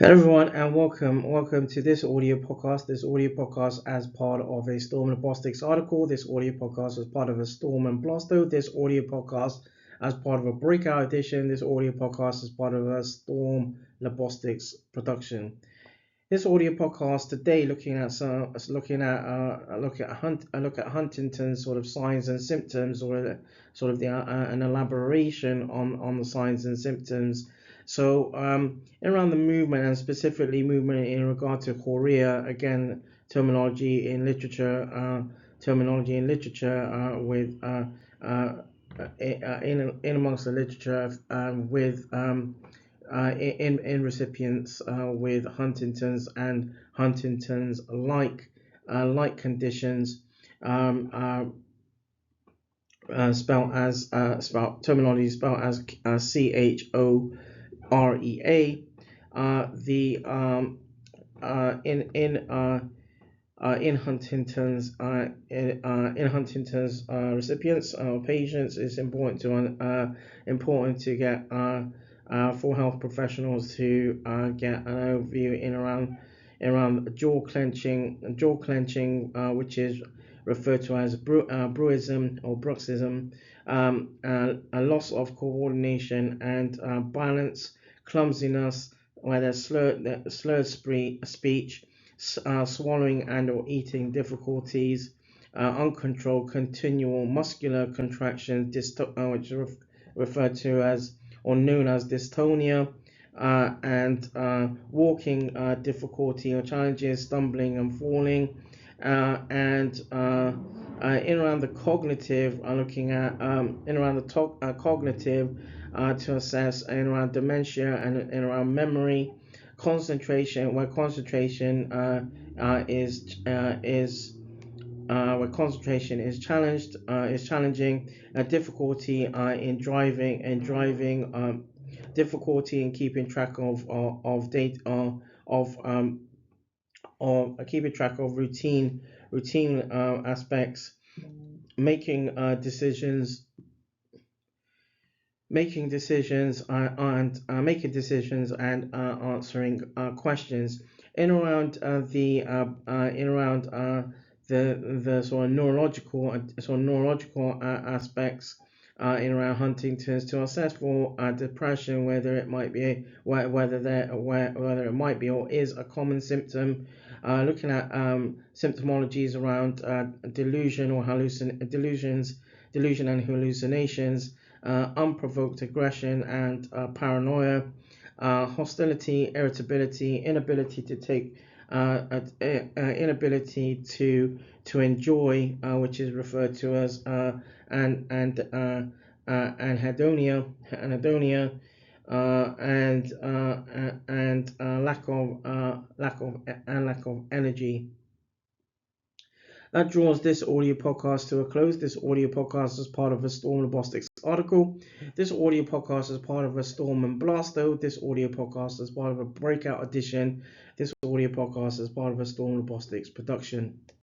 Hello everyone and welcome to this audio podcast. This audio podcast as part of a Storm and Plastics article. This audio podcast as part of a Storm and Blasto. This audio podcast as part of a breakout edition. This audio podcast as part of a Storm Labostics production. This audio podcast today looking at Huntington's sort of signs and symptoms, or sort of an elaboration on the signs and symptoms. So around the movement, and specifically movement in regard to chorea, again terminology in literature, with in amongst the literature with in recipients with Huntington's and Huntington's like conditions, terminology spelled as CHOREA. The in Huntington's recipients patients, it's important to get for health professionals to get an overview in around jaw clenching, which is referred to as bruism or bruxism, a loss of coordination and balance, clumsiness, where there's slurred speech, swallowing and or eating difficulties, uncontrolled continual muscular contraction, which is referred to as or known as dystonia, and walking difficulty or challenges, stumbling and falling, and in around the cognitive, looking at in around the cognitive to assess in around dementia and in around memory, concentration, where concentration is where concentration is challenging, difficulty in driving, difficulty in keeping track of date of keeping track of routine aspects, making decisions, and answering questions in around the sort of neurological aspects in around Huntington's, to assess for depression, whether it might be whether it might be or is a common symptom. Looking at symptomologies around delusion and hallucinations, unprovoked aggression and paranoia, hostility, irritability, inability to enjoy, which is referred to as anhedonia, and lack of energy. That draws this audio podcast to a close. This audio podcast is part of a Storm Robotics article. This audio podcast is part of a Storm and Blasto. This audio podcast is part of a breakout edition. This audio podcast is part of a Storm Robotics production.